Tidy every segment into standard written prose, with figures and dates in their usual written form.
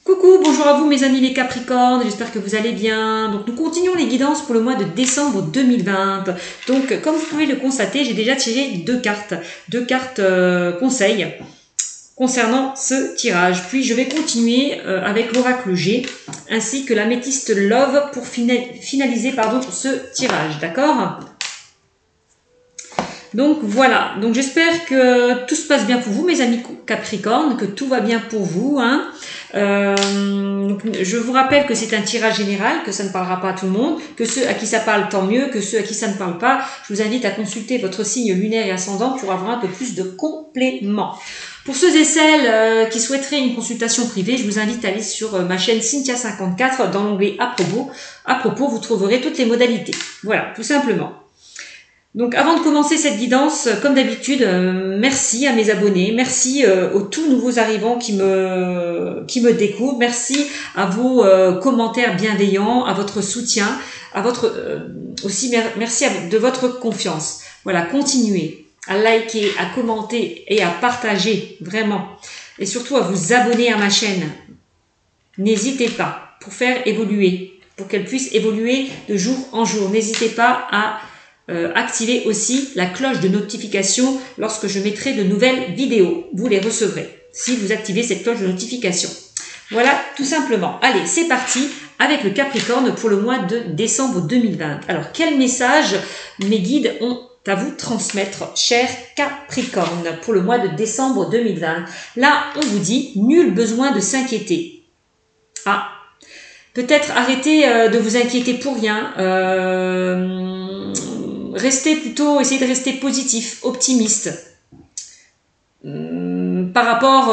Coucou, bonjour à vous mes amis les Capricornes, j'espère que vous allez bien. Donc nous continuons les guidances pour le mois de décembre 2020. Donc comme vous pouvez le constater, j'ai déjà tiré deux cartes conseils concernant ce tirage. Puis je vais continuer avec l'oracle G ainsi que l'améthyste Love pour finaliser ce tirage, d'accord? Donc voilà, donc j'espère que tout se passe bien pour vous mes amis Capricorne, que tout va bien pour vous, hein. Donc je vous rappelle que c'est un tirage général, que ça ne parlera pas à tout le monde, que ceux à qui ça parle tant mieux, que ceux à qui ça ne parle pas, je vous invite à consulter votre signe lunaire et ascendant pour avoir un peu plus de compléments. Pour ceux et celles qui souhaiteraient une consultation privée, je vous invite à aller sur ma chaîne Cynthia54 dans l'onglet à propos, vous trouverez toutes les modalités. Voilà, tout simplement. Donc avant de commencer cette guidance, comme d'habitude, merci à mes abonnés, merci aux tout nouveaux arrivants qui me découvrent, merci à vos commentaires bienveillants, à votre soutien, à votre aussi merci de votre confiance. Voilà, continuez à liker, à commenter et à partager vraiment, et surtout à vous abonner à ma chaîne. N'hésitez pas pour faire évoluer, pour qu'elle puisse évoluer de jour en jour. N'hésitez pas à activez aussi la cloche de notification lorsque je mettrai de nouvelles vidéos. Vous les recevrez si vous activez cette cloche de notification. Voilà, tout simplement. Allez, c'est parti avec le Capricorne pour le mois de décembre 2020. Alors, quel message mes guides ont à vous transmettre, chers Capricorne, pour le mois de décembre 2020? Là, on vous dit, nul besoin de s'inquiéter. Ah, peut-être arrêtez de vous inquiéter pour rien. Essayez de rester positif, optimiste par rapport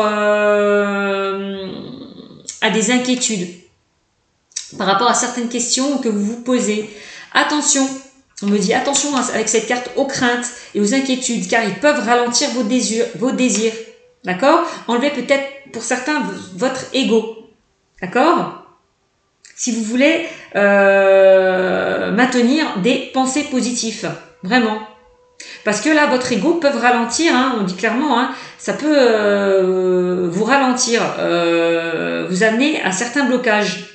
à des inquiétudes, par rapport à certaines questions que vous vous posez. Attention, on me dit attention avec cette carte aux craintes et aux inquiétudes, car ils peuvent ralentir vos désirs, d'accord? Enlevez peut-être pour certains votre ego, d'accord? Si vous voulez maintenir des pensées positives, vraiment. Parce que là, votre ego peut ralentir, hein, on dit clairement, hein, ça peut vous ralentir, vous amener à certains blocages.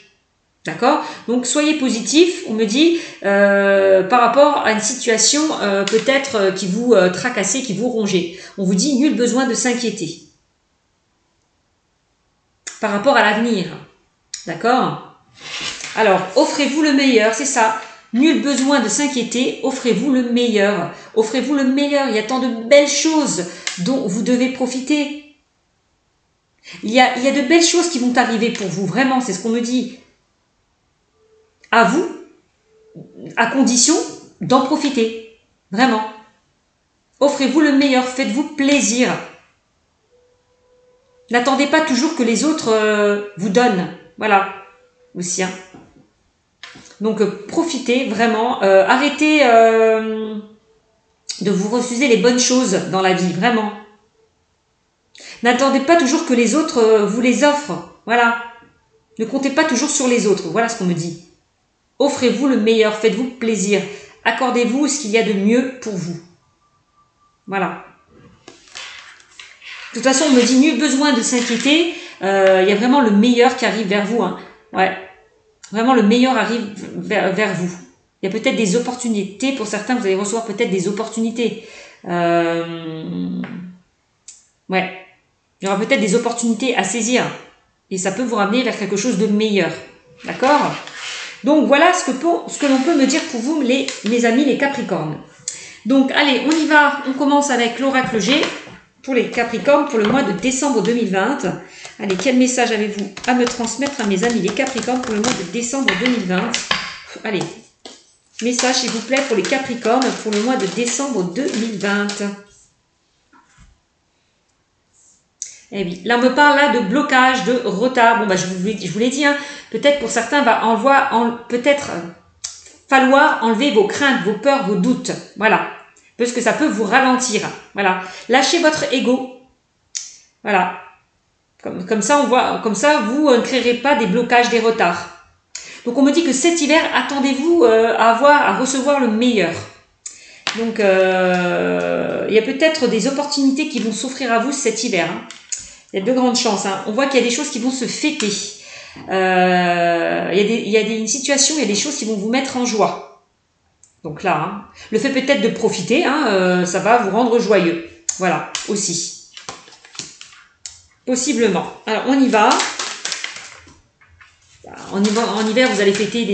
D'accord? Donc, soyez positif, on me dit, par rapport à une situation peut-être qui vous tracassait, qui vous rongeait. On vous dit, nul besoin de s'inquiéter. Par rapport à l'avenir. D'accord? Alors, offrez-vous le meilleur, c'est ça. Nul besoin de s'inquiéter, offrez-vous le meilleur. Offrez-vous le meilleur, il y a tant de belles choses dont vous devez profiter. Il y a de belles choses qui vont arriver pour vous, vraiment, c'est ce qu'on me dit. À vous, à condition d'en profiter, vraiment. Offrez-vous le meilleur, faites-vous plaisir. N'attendez pas toujours que les autres vous donnent, voilà, aussi, hein. Donc, profitez vraiment, arrêtez de vous refuser les bonnes choses dans la vie, vraiment. N'attendez pas toujours que les autres vous les offrent, voilà. Ne comptez pas toujours sur les autres, voilà ce qu'on me dit. Offrez-vous le meilleur, faites-vous plaisir, accordez-vous ce qu'il y a de mieux pour vous. Voilà. De toute façon, on me dit nul besoin de s'inquiéter, il y a vraiment le meilleur qui arrive vers vous, hein. Ouais. Vraiment, le meilleur arrive vers vous. Il y a peut-être des opportunités. Pour certains, vous allez recevoir peut-être des opportunités. Ouais. Il y aura peut-être des opportunités à saisir. Et ça peut vous ramener vers quelque chose de meilleur. D'accord? Donc, voilà ce que l'on peut me dire pour vous, mes amis, les Capricornes. Donc, allez, on y va. On commence avec l'oracle G pour les Capricornes pour le mois de décembre 2020. Allez, quel message avez-vous à me transmettre à mes amis les Capricornes pour le mois de décembre 2020? Allez, message s'il vous plaît pour les Capricornes pour le mois de décembre 2020. Eh oui, là on me parle là de blocage, de retard. Bon, bah, je vous l'ai dit, hein, peut-être pour certains peut-être falloir enlever vos craintes, vos peurs, vos doutes. Voilà, parce que ça peut vous ralentir. Voilà, lâchez votre ego. Voilà. Comme ça, vous ne créerez pas des blocages, des retards. Donc, on me dit que cet hiver, attendez-vous à recevoir le meilleur. Donc, il y a peut-être des opportunités qui vont s'offrir à vous cet hiver, hein. Il y a de grandes chances, hein. On voit qu'il y a des choses qui vont se fêter. Il y a une situation, il y a des choses qui vont vous mettre en joie. Donc là, hein, le fait peut-être de profiter, hein, ça va vous rendre joyeux. Voilà, aussi. Possiblement. Alors, on y va. En hiver, vous allez fêter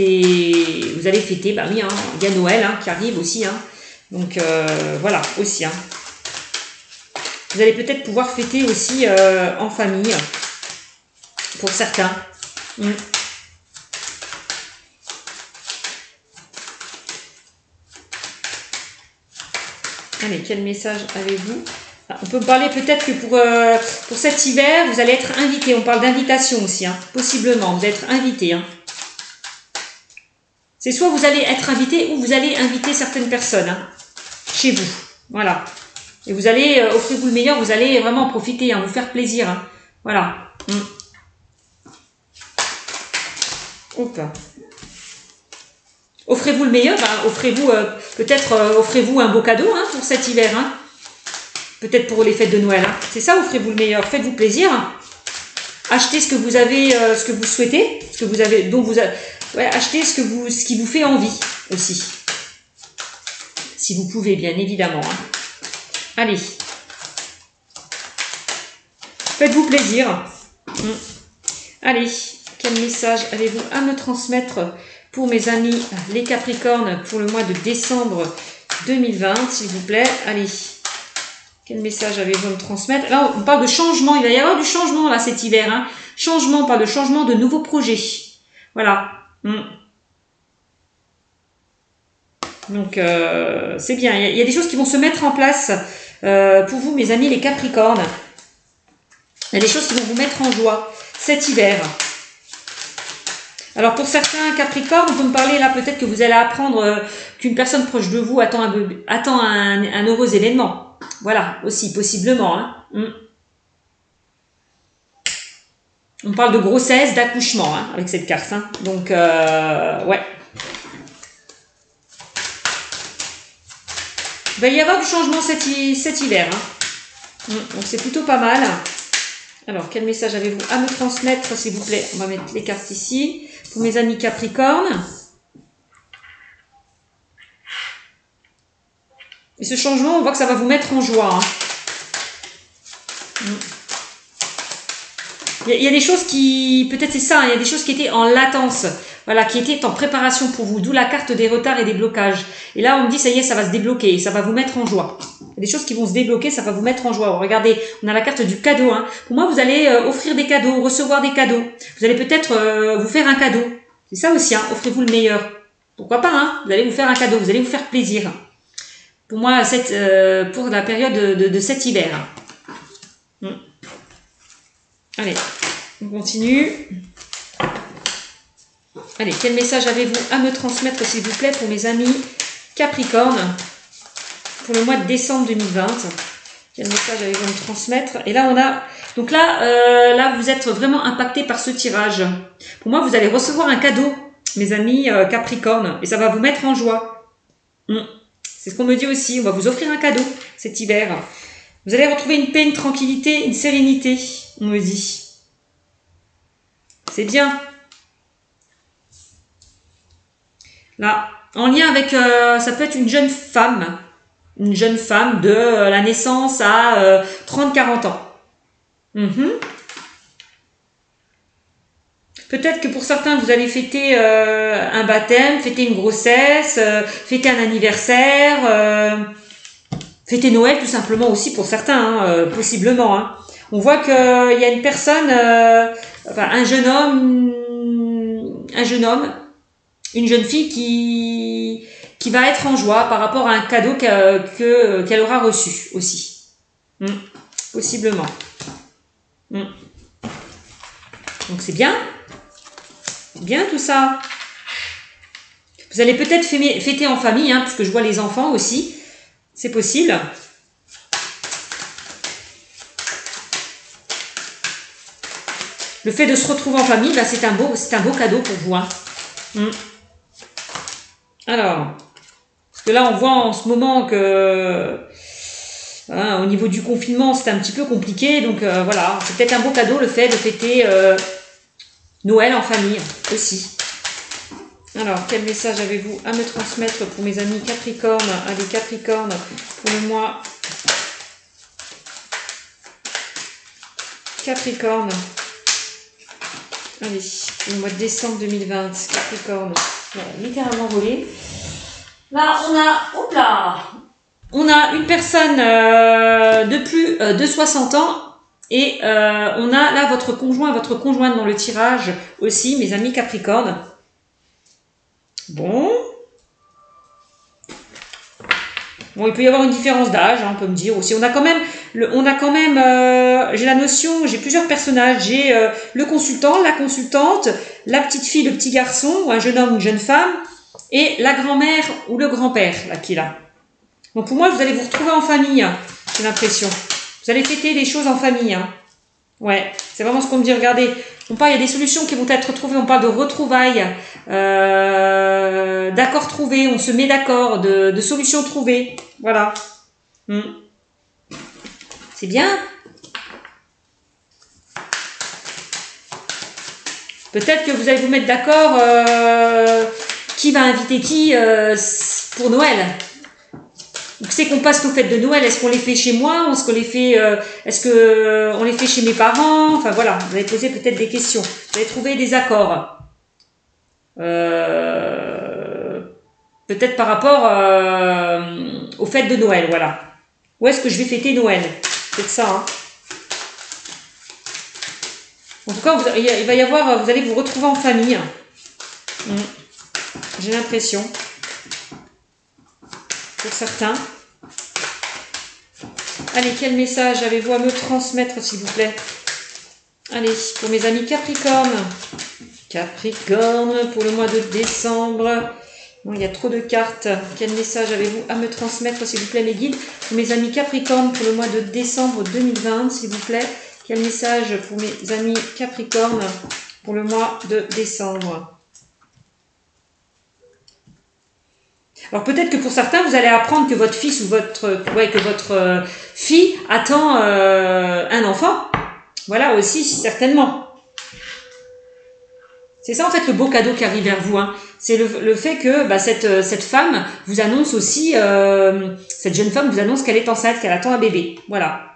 Vous allez fêter, bah oui, hein, il y a Noël hein, qui arrive aussi. Hein. Donc, voilà, aussi. Hein. Vous allez peut-être pouvoir fêter aussi en famille, pour certains. Allez, quel message avez-vous? On peut parler peut-être que pour cet hiver, vous allez être invité. On parle d'invitation aussi, hein, possiblement. Vous allez être invité. Hein. C'est soit vous allez être invité ou vous allez inviter certaines personnes hein, chez vous. Voilà. Et vous allez, offrez-vous le meilleur, vous allez vraiment profiter, hein, vous faire plaisir. Hein. Voilà. Hop. Offrez-vous le meilleur, ben, offrez-vous offrez-vous un beau cadeau hein, pour cet hiver. Hein. Peut-être pour les fêtes de Noël. Hein. C'est ça, offrez-vous le meilleur. Faites-vous plaisir. Achetez ce que vous avez, ce que vous souhaitez, ce que vous avez, ouais, achetez ce qui vous fait envie aussi. Si vous pouvez, bien évidemment. Hein. Allez. Faites-vous plaisir. Allez. Quel message avez-vous à me transmettre pour mes amis les Capricornes pour le mois de décembre 2020, s'il vous plaît? Allez. Quel message avez-vous à me transmettre? Là, on parle de changement. Il va y avoir du changement là cet hiver. Hein. Changement, on parle de changement, de nouveaux projets. Voilà. Donc, c'est bien. Il y a des choses qui vont se mettre en place pour vous, mes amis les Capricornes. Il y a des choses qui vont vous mettre en joie cet hiver. Alors, pour certains Capricornes, on peut me parler là, peut-être que vous allez apprendre qu'une personne proche de vous attend un heureux événement. Voilà, aussi, possiblement. Hein. On parle de grossesse, d'accouchement, hein, avec cette carte. Hein. Donc, ouais. Il va y avoir du changement cet hiver. Hein. Donc, c'est plutôt pas mal. Alors, quel message avez-vous à me transmettre, s'il vous plaît? On va mettre les cartes ici. Pour mes amis Capricornes. Et ce changement, on voit que ça va vous mettre en joie. Hein. Il y a des choses qui, peut-être c'est ça, il y a des choses qui étaient en latence, voilà, qui étaient en préparation pour vous, d'où la carte des retards et des blocages. Et là, on me dit, ça y est, ça va se débloquer, ça va vous mettre en joie. Il y a des choses qui vont se débloquer, ça va vous mettre en joie. Regardez, on a la carte du cadeau. Hein. Pour moi, vous allez offrir des cadeaux, recevoir des cadeaux. Vous allez peut-être vous faire un cadeau. C'est ça aussi, hein, offrez-vous le meilleur. Pourquoi pas, hein, vous allez vous faire un cadeau, vous allez vous faire plaisir. Pour moi, pour la période de cet hiver. Allez, on continue. Allez, quel message avez-vous à me transmettre, s'il vous plaît, pour mes amis Capricorne, pour le mois de décembre 2020? Quel message avez-vous à me transmettre? Et là, on a... Donc là, vous êtes vraiment impacté par ce tirage. Pour moi, vous allez recevoir un cadeau, mes amis Capricorne, et ça va vous mettre en joie. C'est ce qu'on me dit aussi. On va vous offrir un cadeau cet hiver. Vous allez retrouver une paix, une tranquillité, une sérénité, on me dit. C'est bien. Là, en lien avec, ça peut être une jeune femme de la naissance à 30-40 ans. Peut-être que pour certains, vous allez fêter un baptême, fêter une grossesse, fêter un anniversaire, fêter Noël tout simplement aussi pour certains, hein, possiblement. Hein. On voit qu'il y a une personne, enfin un jeune homme, une jeune fille qui va être en joie par rapport à un cadeau qu'elle aura reçu aussi. Possiblement. Donc c'est bien. C'est bien tout ça. Vous allez peut-être fêter en famille, hein, puisque je vois les enfants aussi. C'est possible. Le fait de se retrouver en famille, bah, c'est un beau cadeau pour vous. Hein. Alors, parce que là, on voit en ce moment que hein, au niveau du confinement, c'est un petit peu compliqué. Donc voilà, c'est peut-être un beau cadeau le fait de fêter Noël en famille aussi. Alors, quel message avez-vous à me transmettre pour mes amis Capricorne? Allez, Capricorne, pour le mois Capricorne. Allez, le mois de décembre 2020, Capricorne. Voilà, littéralement volé. Là, on a une personne de plus de 60 ans et on a là votre conjointe dans le tirage aussi, mes amis Capricorne. Bon, il peut y avoir une différence d'âge, hein, on peut me dire aussi. On a quand même, j'ai la notion, j'ai plusieurs personnages. J'ai le consultant, la consultante, la petite fille, le petit garçon, ou un jeune homme, une jeune femme, et la grand-mère ou le grand-père là qui est là. Donc pour moi, vous allez vous retrouver en famille, hein, j'ai l'impression. Vous allez fêter les choses en famille. Hein. Ouais, c'est vraiment ce qu'on me dit. Regardez, il y a des solutions qui vont être trouvées. On parle de retrouvailles, d'accords trouvés. On se met d'accord, de solutions trouvées. Voilà. C'est bien. Peut-être que vous allez vous mettre d'accord qui va inviter qui pour Noël. C'est qu'on passe nos fêtes de Noël, est-ce qu'on les fait chez moi, est-ce qu'on les fait, on les fait chez mes parents, enfin voilà, vous allez poser peut-être des questions, vous allez trouver des accords, peut-être par rapport aux fêtes de Noël, voilà. Où est-ce que je vais fêter Noël? C'est ça, hein. En tout cas, il va y avoir, vous allez vous retrouver en famille. J'ai l'impression. Pour certains. Allez, quel message avez-vous à me transmettre, s'il vous plaît? Allez, pour mes amis Capricorne. Capricorne, pour le mois de décembre. Bon, il y a trop de cartes. Quel message avez-vous à me transmettre, s'il vous plaît, mes guides? Pour mes amis Capricorne, pour le mois de décembre 2020, s'il vous plaît. Quel message pour mes amis Capricorne, pour le mois de décembre? Alors peut-être que pour certains, vous allez apprendre que votre fils ou votre fille attend un enfant. Voilà aussi, certainement. C'est ça en fait le beau cadeau qui arrive vers vous. Hein. C'est le fait que cette femme vous annonce aussi, cette jeune femme vous annonce qu'elle est enceinte, qu'elle attend un bébé. Voilà.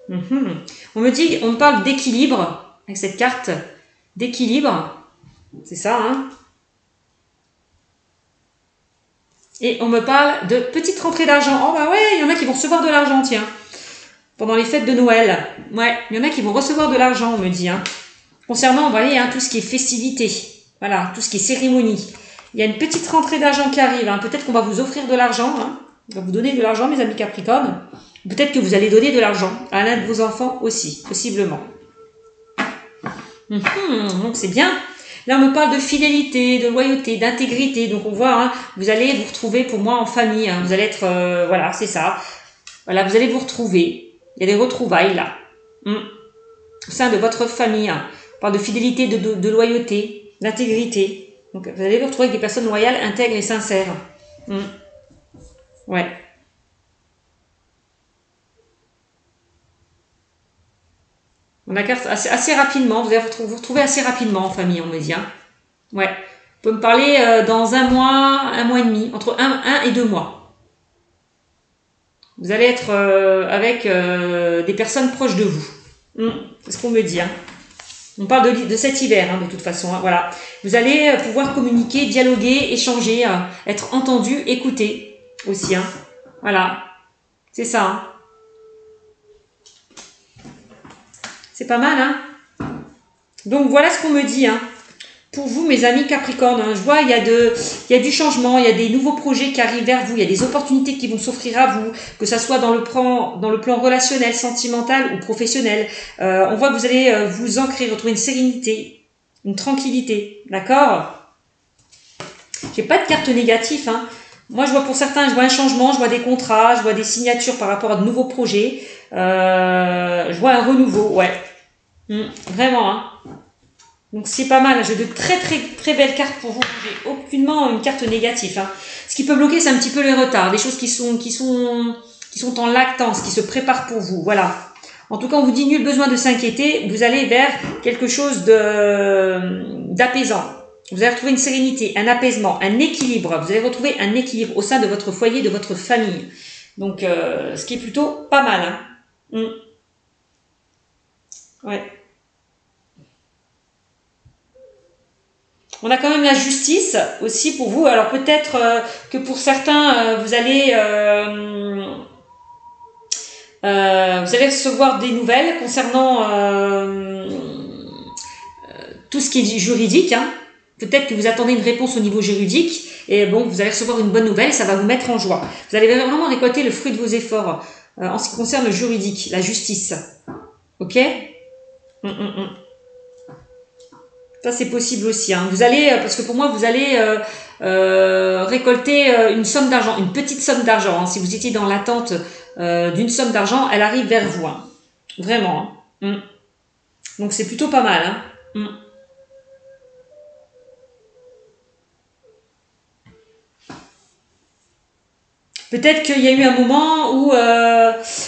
On me parle d'équilibre avec cette carte. D'équilibre. C'est ça, hein. Et on me parle de petites rentrées d'argent. Oh bah ouais, il y en a qui vont recevoir de l'argent, tiens. Pendant les fêtes de Noël. Ouais, il y en a qui vont recevoir de l'argent, on me dit. Hein. Concernant, vous voyez, hein, tout ce qui est festivité. Voilà, tout ce qui est cérémonie. Il y a une petite rentrée d'argent qui arrive. Hein. Peut-être qu'on va vous offrir de l'argent. Hein. On va vous donner de l'argent, mes amis Capricorne. Peut-être que vous allez donner de l'argent à l'un de vos enfants aussi, possiblement. Donc c'est bien. Là, on me parle de fidélité, de loyauté, d'intégrité. Donc, on voit, hein, vous allez vous retrouver pour moi en famille. Hein. Vous allez être, voilà, c'est ça. Voilà, vous allez vous retrouver. Il y a des retrouvailles là. Au sein de votre famille. Hein. On parle de fidélité, de loyauté, d'intégrité. Donc, vous allez vous retrouver avec des personnes loyales, intègres et sincères. Ouais. On a carte assez rapidement, vous allez vous retrouver assez rapidement en famille, on me dit. Hein. Ouais. Vous pouvez me parler dans un mois et demi, entre 1 et 2 mois. Vous allez être avec des personnes proches de vous. C'est ce qu'on me dit. Hein. On parle de cet hiver, hein, de toute façon. Hein, voilà. Vous allez pouvoir communiquer, dialoguer, échanger, être entendu, écouté aussi. Hein. Voilà. C'est ça. Hein. C'est pas mal, hein? Donc, voilà ce qu'on me dit, hein. Pour vous, mes amis Capricorne, hein, je vois, il y a du changement, il y a des nouveaux projets qui arrivent vers vous, il y a des opportunités qui vont s'offrir à vous, que ça soit dans le plan relationnel, sentimental ou professionnel. On voit que vous allez vous ancrer, retrouver une sérénité, une tranquillité, d'accord? J'ai pas de carte négative, hein. Moi, je vois pour certains, je vois un changement, je vois des contrats, je vois des signatures par rapport à de nouveaux projets. Je vois un renouveau, ouais. Vraiment, hein. Donc c'est pas mal. J'ai de très très très belles cartes pour vous. J'ai aucunement une carte négative. Hein. Ce qui peut bloquer, c'est un petit peu les retards, des choses qui sont en lactance, qui se préparent pour vous. Voilà. En tout cas, on vous dit nul besoin de s'inquiéter, vous allez vers quelque chose d'apaisant. Vous allez retrouver une sérénité, un apaisement, un équilibre. Vous allez retrouver un équilibre au sein de votre foyer, de votre famille. Donc, ce qui est plutôt pas mal. Hein. Ouais. On a quand même la justice aussi pour vous. Alors peut-être que pour certains, vous allez recevoir des nouvelles concernant tout ce qui est juridique. Hein. Peut-être que vous attendez une réponse au niveau juridique et bon, vous allez recevoir une bonne nouvelle et ça va vous mettre en joie. Vous allez vraiment récolter le fruit de vos efforts en ce qui concerne le juridique, la justice. Ok ? Ça c'est possible aussi. Hein. Vous allez, parce que pour moi, vous allez récolter une somme d'argent, une petite somme d'argent. Hein. Si vous étiez dans l'attente d'une somme d'argent, elle arrive vers vous. Hein. Vraiment. Hein. Donc c'est plutôt pas mal. Hein. Peut-être qu'il y a eu un moment où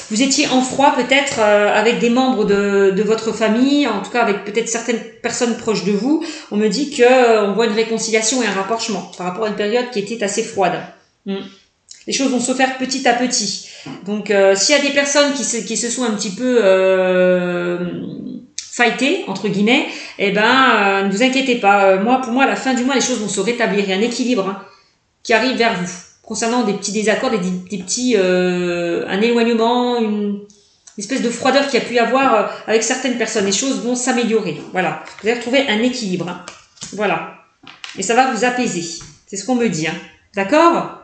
vous étiez en froid peut-être avec des membres de votre famille, en tout cas avec peut-être certaines personnes proches de vous. On me dit qu'on voit une réconciliation et un rapprochement par rapport à une période qui était assez froide. Les choses vont se faire petit à petit. Donc s'il y a des personnes qui se sont un petit peu fightées, entre guillemets, eh ben ne vous inquiétez pas. Pour moi, à la fin du mois, les choses vont se rétablir. Il y a un équilibre qui arrive vers vous. Concernant des petits désaccords, des petits, un éloignement, une espèce de froideur qu'il y a pu y avoir avec certaines personnes. Les choses vont s'améliorer. Voilà. Vous allez retrouver un équilibre. Hein. Voilà. Et ça va vous apaiser. C'est ce qu'on me dit. Hein. D'accord ?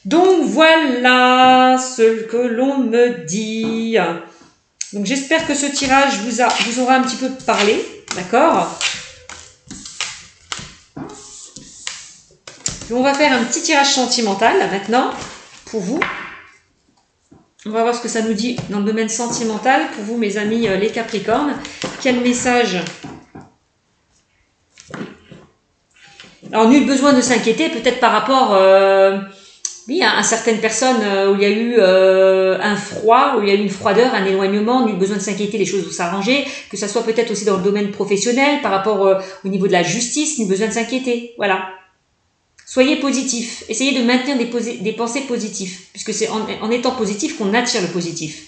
Donc, voilà ce que l'on me dit. Donc, j'espère que ce tirage vous aura un petit peu parlé. D'accord ? On va faire un petit tirage sentimental là, maintenant pour vous. On va voir ce que ça nous dit dans le domaine sentimental pour vous, mes amis les Capricornes. Quel message? Alors, nul besoin de s'inquiéter, peut-être par rapport à certaines personnes où il y a eu un froid, où il y a eu une froideur, un éloignement. Nul besoin de s'inquiéter, les choses vont s'arranger. Que ça soit peut-être aussi dans le domaine professionnel, par rapport au niveau de la justice, nul besoin de s'inquiéter. Voilà. Soyez positif. Essayez de maintenir des pensées positives, puisque c'est en étant positif qu'on attire le positif.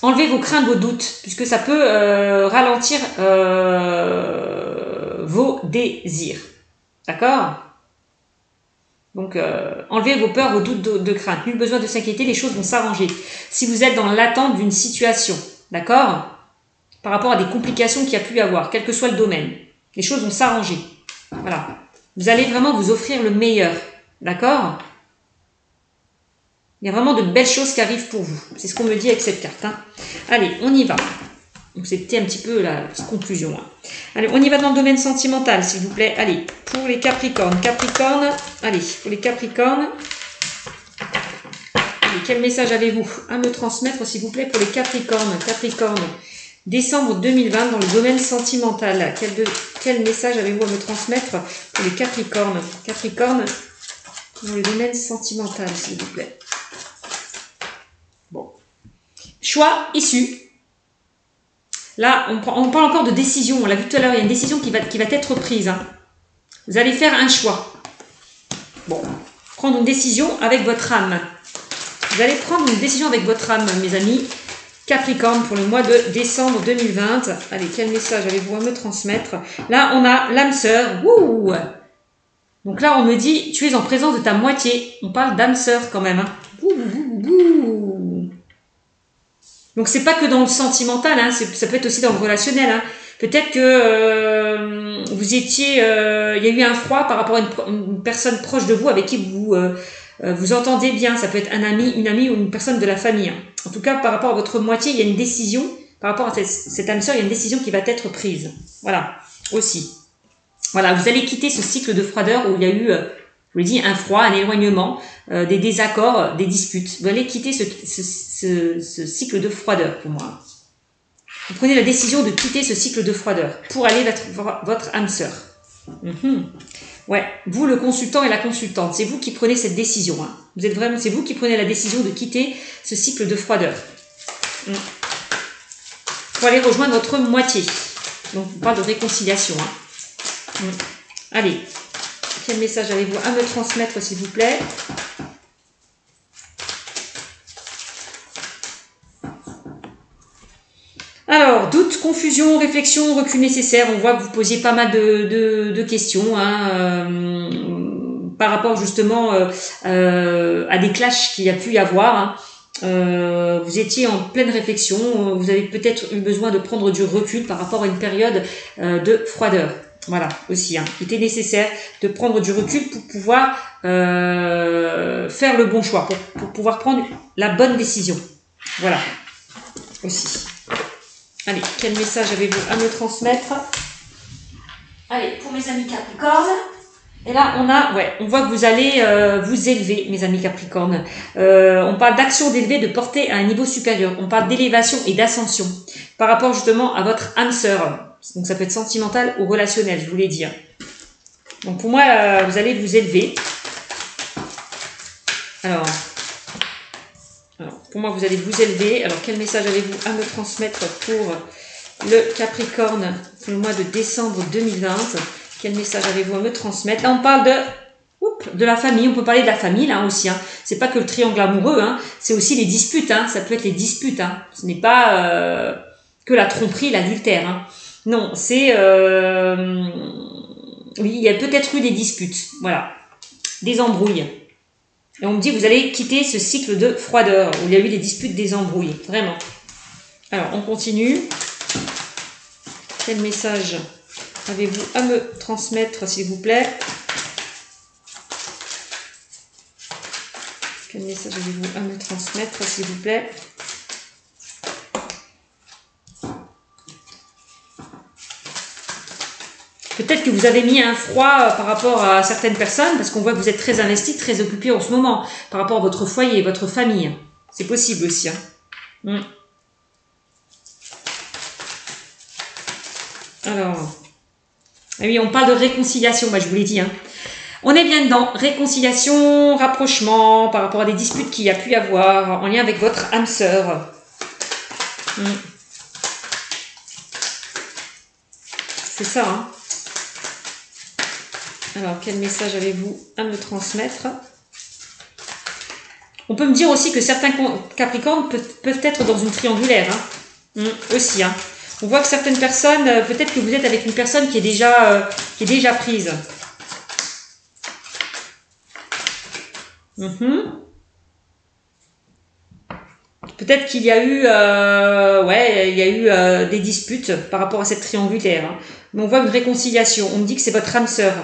Enlevez vos craintes, vos doutes, puisque ça peut ralentir vos désirs. D'accord ? Donc, enlevez vos peurs, vos doutes de crainte. Nul besoin de s'inquiéter, les choses vont s'arranger. Si vous êtes dans l'attente d'une situation, d'accord ? Par rapport à des complications qu'il y a pu y avoir, quel que soit le domaine, les choses vont s'arranger. Voilà. Vous allez vraiment vous offrir le meilleur. D'accord ? Il y a vraiment de belles choses qui arrivent pour vous. C'est ce qu'on me dit avec cette carte. Hein. Allez, on y va. Donc, c'était un petit peu la petite conclusion. Hein. Allez, on y va dans le domaine sentimental, s'il vous plaît. Allez, pour les Capricornes. Allez, pour les Capricornes. Allez, quel message avez-vous à me transmettre, s'il vous plaît, pour les Capricornes? Décembre 2020, dans le domaine sentimental. Quel message avez-vous à me transmettre pour les Capricornes? Dans le domaine sentimental, s'il vous plaît. Bon. Choix issu. Là, on parle encore de décision. On l'a vu tout à l'heure, il y a une décision qui va être prise. Hein. Vous allez faire un choix. Bon. Prendre une décision avec votre âme. Vous allez prendre une décision avec votre âme, mes amis. Capricorne pour le mois de décembre 2020. Allez, quel message avez-vous à me transmettre? Là, on a l'âme sœur. Ouh. Donc là, on me dit, tu es en présence de ta moitié. On parle d'âme sœur quand même. Hein. Donc, c'est pas que dans le sentimental, hein, ça peut être aussi dans le relationnel. Hein. Peut-être que vous étiez... il y a eu un froid par rapport à une personne proche de vous avec qui vous entendez bien. Ça peut être un ami, une amie ou une personne de la famille. Hein. En tout cas, par rapport à votre moitié, il y a une décision. Par rapport à cette âme sœur, il y a une décision qui va être prise. Voilà, aussi. Voilà, vous allez quitter ce cycle de froideur où il y a eu, je vous l'ai dit, un froid, un éloignement, des désaccords, des disputes. Vous allez quitter ce cycle de froideur pour moi. Vous prenez la décision de quitter ce cycle de froideur pour aller vers votre âme sœur. Ouais, vous le consultant et la consultante, c'est vous qui prenez cette décision. Hein. C'est vous qui prenez la décision de quitter ce cycle de froideur. Pour aller rejoindre votre moitié. Donc, on parle de réconciliation. Hein. Allez, quel message avez-vous à me transmettre, s'il vous plaît? Alors, doute, confusion, réflexion, recul nécessaire. On voit que vous posiez pas mal de questions hein, par rapport justement à des clashs qu'il y a pu y avoir. Hein. Vous étiez en pleine réflexion. Vous avez peut-être eu besoin de prendre du recul par rapport à une période de froideur. Voilà, aussi. Hein. Il était nécessaire de prendre du recul pour pouvoir faire le bon choix, pour pouvoir prendre la bonne décision. Voilà, aussi. Allez, quel message avez-vous à me transmettre? Allez, pour mes amis Capricorne. Et là, on voit que vous allez vous élever, mes amis Capricorne. On parle d'action d'élevée, de porter à un niveau supérieur. On parle d'élévation et d'ascension par rapport justement à votre âme sœur. Donc, ça peut être sentimental ou relationnel, je vous l'ai dit. Hein. Donc, pour moi, vous allez vous élever. Alors, pour moi, vous allez vous élever. Alors, quel message avez-vous à me transmettre pour le Capricorne pour le mois de décembre 2020? Quel message avez-vous à me transmettre? Là, on parle de la famille. On peut parler de la famille, là aussi. Hein. C'est pas que le triangle amoureux. Hein. C'est aussi les disputes. Hein. Ça peut être les disputes. Hein. Ce n'est pas que la tromperie, l'adultère. Hein. Non, c'est... oui, il y a peut-être eu des disputes. Voilà. Des embrouilles. Et on me dit que vous allez quitter ce cycle de froideur où il y a eu des disputes, des embrouilles. Vraiment. Alors, on continue. Quel message avez-vous à me transmettre, s'il vous plaît? Quel message avez-vous à me transmettre, s'il vous plaît? Peut-être que vous avez mis un froid par rapport à certaines personnes, parce qu'on voit que vous êtes très investi, très occupé en ce moment, par rapport à votre foyer, votre famille. C'est possible aussi. Hein. Alors, ah oui, on parle de réconciliation, je vous l'ai dit. Hein. On est bien dedans. Réconciliation, rapprochement, par rapport à des disputes qu'il y a pu y avoir, en lien avec votre âme sœur. C'est ça, hein. Alors, quel message avez-vous à me transmettre? On peut me dire aussi que certains Capricornes peuvent être dans une triangulaire. Hein. Aussi. Hein. On voit que certaines personnes, peut-être que vous êtes avec une personne qui est déjà prise. Peut-être qu'il y a eu, des disputes par rapport à cette triangulaire. Hein. Mais on voit une réconciliation. On me dit que c'est votre âme sœur.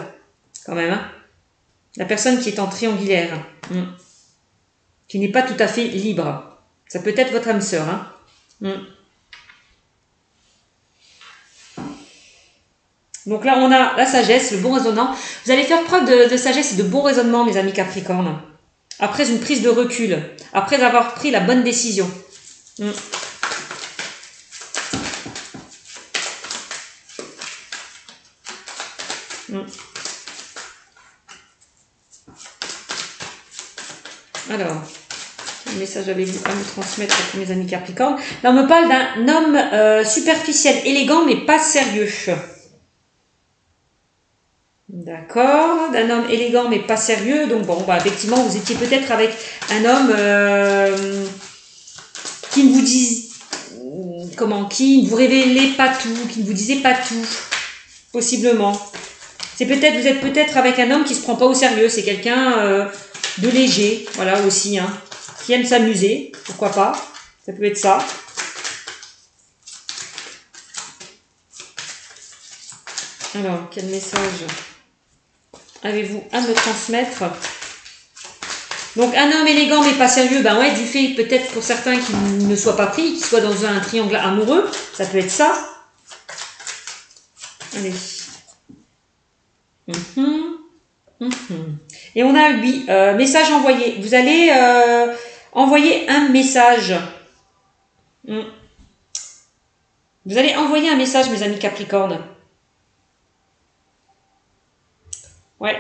Quand même, hein. La personne qui est en triangulaire, qui n'est pas tout à fait libre. Ça peut être votre âme sœur. Hein. Donc là, on a la sagesse, le bon raisonnement. Vous allez faire preuve de sagesse et de bon raisonnement, mes amis Capricorne. Après une prise de recul, après avoir pris la bonne décision. Alors, quel message avez-vous à me transmettre pour mes amis Capricorne? Là, on me parle d'un homme superficiel, élégant, mais pas sérieux. D'accord, d'un homme élégant, mais pas sérieux. Donc, bon, effectivement, vous étiez peut-être avec un homme qui ne vous dit... qui ne vous révélait pas tout, qui ne vous disait pas tout, possiblement. Vous êtes peut-être avec un homme qui se prend pas au sérieux. C'est quelqu'un... de léger, voilà aussi, hein, qui aime s'amuser, pourquoi pas, ça peut être ça. Alors, quel message avez-vous à me transmettre? Donc, un homme élégant mais pas sérieux, du fait peut-être pour certains qu'il ne soit pas pris, qu'il soit dans un triangle amoureux, ça peut être ça. Allez. Et on a 8 messages envoyés. Vous allez envoyer un message. Vous allez envoyer un message, mes amis Capricorne. Ouais.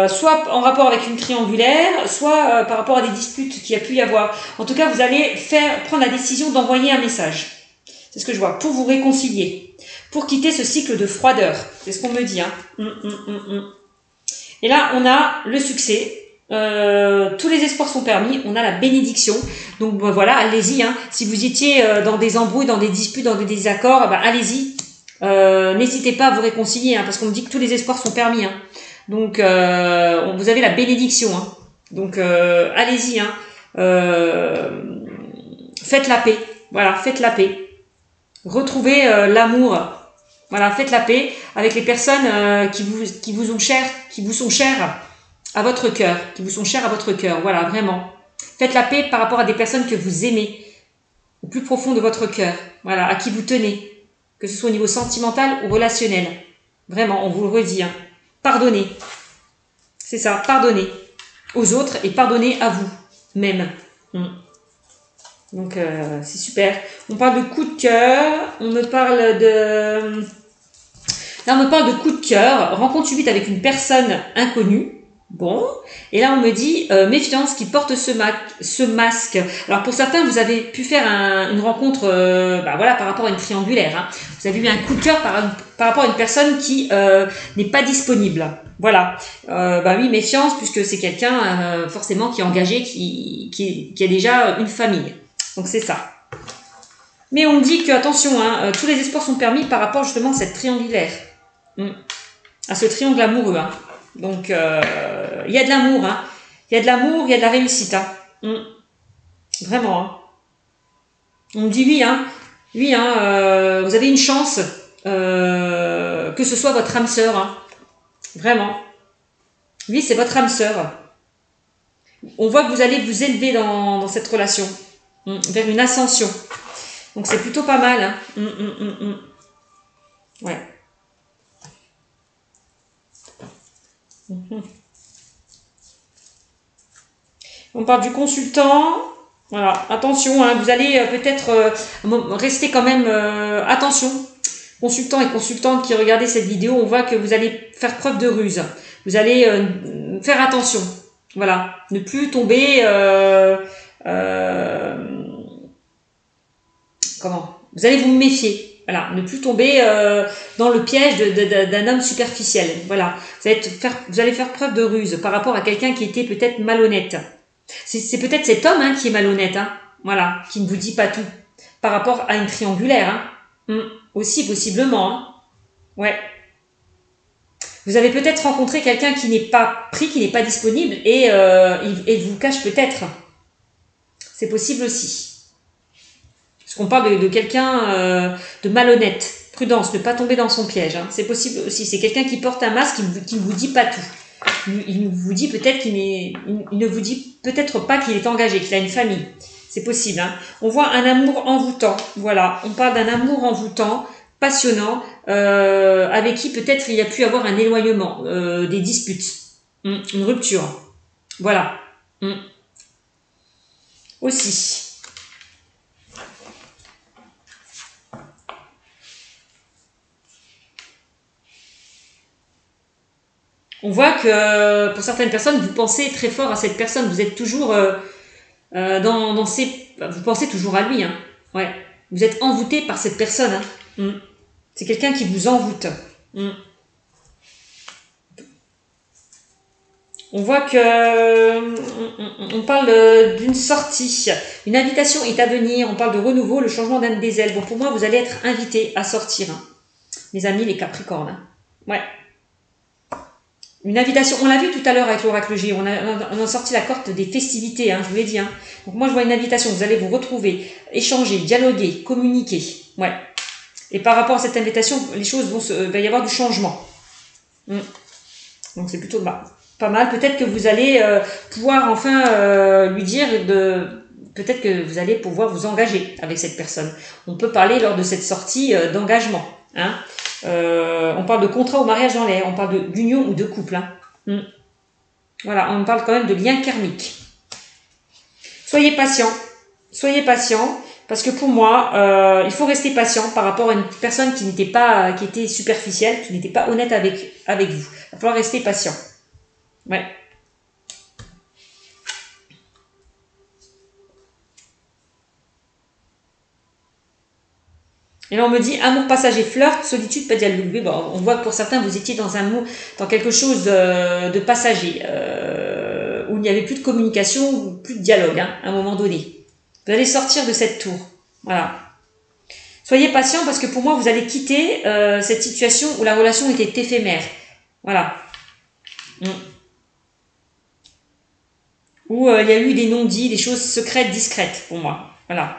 soit en rapport avec une triangulaire, soit par rapport à des disputes qu'il y a pu y avoir. En tout cas, vous allez prendre la décision d'envoyer un message. C'est ce que je vois, pour vous réconcilier, pour quitter ce cycle de froideur. C'est ce qu'on me dit. Hein. Et là, on a le succès. Tous les espoirs sont permis. On a la bénédiction. Donc voilà, allez-y. Hein. Si vous étiez dans des embrouilles, dans des disputes, dans des désaccords, allez-y. N'hésitez pas à vous réconcilier, hein, parce qu'on me dit que tous les espoirs sont permis. Hein. Donc vous avez la bénédiction. Hein. Donc allez-y. Hein. Faites la paix. Voilà, faites la paix. Retrouvez l'amour. Voilà, faites la paix avec les personnes qui vous sont chères à votre cœur, qui vous sont chères à votre cœur. Voilà, vraiment. Faites la paix par rapport à des personnes que vous aimez au plus profond de votre cœur. Voilà, à qui vous tenez, que ce soit au niveau sentimental ou relationnel. Vraiment, on vous le redit. Hein. Pardonnez. C'est ça, pardonnez aux autres et pardonnez à vous même. Donc c'est super. On parle de coup de cœur. On me parle de... Là on me parle de coup de cœur. Rencontre subite avec une personne inconnue. Bon. Et là on me dit méfiance qui porte ce masque. Alors pour certains vous avez pu faire une rencontre voilà, par rapport à une triangulaire. Hein. Vous avez eu un coup de cœur par rapport à une personne qui n'est pas disponible. Voilà. Oui, méfiance puisque c'est quelqu'un forcément qui est engagé, qui a déjà une famille. Donc c'est ça. Mais on me dit que, attention, hein, tous les espoirs sont permis par rapport justement à cette triangulaire. À ce triangle amoureux. Hein. Donc il y a de l'amour. Hein. Il y a de l'amour, il y a de la réussite. Hein. Vraiment. Hein. On me dit oui. Hein. Oui, hein, vous avez une chance que ce soit votre âme sœur. Hein. Vraiment. Oui, c'est votre âme sœur. On voit que vous allez vous élever dans cette relation. Vers une ascension. Donc c'est plutôt pas mal. Hein. Ouais. On parle du consultant. Voilà, attention, hein, vous allez peut-être rester quand même... attention, consultant et consultante qui regardez cette vidéo, on voit que vous allez faire preuve de ruse. Vous allez faire attention. Voilà, ne plus tomber... vous allez vous méfier. Voilà, ne plus tomber dans le piège d'un homme superficiel. Voilà, vous allez faire preuve de ruse par rapport à quelqu'un qui était peut-être malhonnête. C'est peut-être cet homme qui est malhonnête, hein, voilà, qui ne vous dit pas tout. Par rapport à une triangulaire, hein. Aussi possiblement. Hein. Ouais. Vous avez peut-être rencontré quelqu'un qui n'est pas pris, qui n'est pas disponible et il vous cache peut-être. C'est possible aussi. Parce qu'on parle de quelqu'un de malhonnête. Prudence, ne pas tomber dans son piège. Hein. C'est possible aussi. C'est quelqu'un qui porte un masque, qui ne vous dit pas tout. Il vous dit peut-être il ne vous dit peut-être pas qu'il est engagé, qu'il a une famille. C'est possible. Hein. On voit un amour envoûtant. Voilà, on parle d'un amour envoûtant, passionnant, avec qui peut-être il y a pu avoir un éloignement, des disputes, une rupture. Voilà. Aussi. On voit que pour certaines personnes, vous pensez très fort à cette personne. Vous êtes toujours vous pensez toujours à lui. Hein. Ouais. Vous êtes envoûté par cette personne. Hein. C'est quelqu'un qui vous envoûte. On voit que on parle d'une sortie. Une invitation est à venir. On parle de renouveau, le changement d'un des ailes. Bon, pour moi, vous allez être invité à sortir. Hein. Mes amis, les Capricornes. Hein. Ouais. Une invitation, on l'a vu tout à l'heure avec l'oracle G, on a sorti la carte des festivités, hein, je vous l'ai dit. Hein. Donc moi je vois une invitation, vous allez vous retrouver, échanger, dialoguer, communiquer. Ouais. Et par rapport à cette invitation, les choses va y avoir du changement. Donc c'est plutôt pas mal. Peut-être que vous allez pouvoir enfin lui dire peut-être que vous allez pouvoir vous engager avec cette personne. On peut parler lors de cette sortie d'engagement. Hein. On parle de contrat ou mariage dans l'air, on parle d'union ou de couple. Hein. Voilà, on parle quand même de lien karmique. Soyez patient, parce que pour moi, il faut rester patient par rapport à une personne qui était superficielle, qui n'était pas honnête avec vous. Il va falloir rester patient. Ouais. Et là, on me dit amour passager, flirt, solitude, pas dialogue. Oui, bon, on voit que pour certains, vous étiez dans dans quelque chose de passager, où il n'y avait plus de communication, plus de dialogue, hein, à un moment donné. Vous allez sortir de cette tour. Voilà. Soyez patient parce que pour moi, vous allez quitter cette situation où la relation était éphémère. Voilà. Où il y a eu des non-dits, des choses secrètes, discrètes pour moi. Voilà.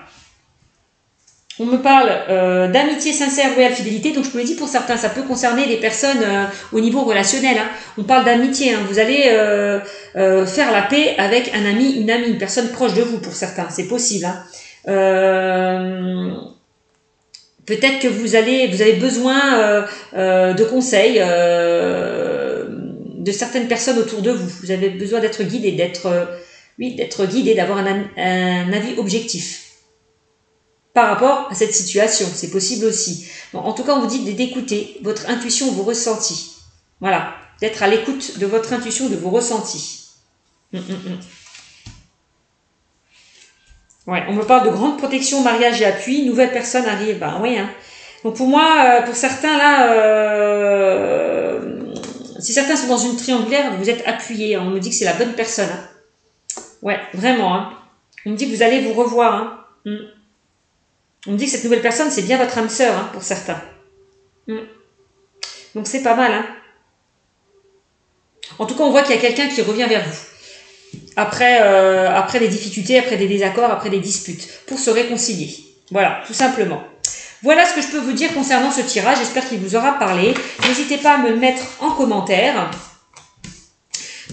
On me parle d'amitié sincère, loyale, fidélité. Donc je vous l'ai dit, pour certains, ça peut concerner des personnes au niveau relationnel. Hein. On parle d'amitié. Hein. Vous allez faire la paix avec un ami, une personne proche de vous pour certains. C'est possible. Hein. Peut-être que vous avez besoin de conseils de certaines personnes autour de vous. Vous avez besoin d'être guidé, d'être guidé, d'avoir un avis objectif par rapport à cette situation. C'est possible aussi. Bon, en tout cas, on vous dit d'écouter votre intuition, vos ressentis. Voilà, d'être à l'écoute de votre intuition, de vos ressentis. Ouais, on me parle de grande protection, mariage et appui. Nouvelle personne arrive. Ben oui. Hein. Donc pour moi, pour certains là, si certains sont dans une triangulaire, vous êtes appuyés. On me dit que c'est la bonne personne. Hein. Ouais, vraiment. Hein. On me dit que vous allez vous revoir. Hein. On me dit que cette nouvelle personne, c'est bien votre âme sœur, hein, pour certains. Donc c'est pas mal. Hein. En tout cas, on voit qu'il y a quelqu'un qui revient vers vous. Après des difficultés, après des désaccords, après des disputes, pour se réconcilier. Voilà, tout simplement. Voilà ce que je peux vous dire concernant ce tirage. J'espère qu'il vous aura parlé. N'hésitez pas à me le mettre en commentaire.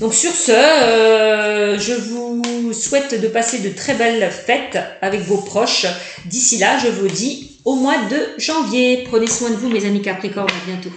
Donc sur ce, je vous souhaite de passer de très belles fêtes avec vos proches. D'ici là, je vous dis au mois de janvier. Prenez soin de vous, mes amis Capricornes. À bientôt.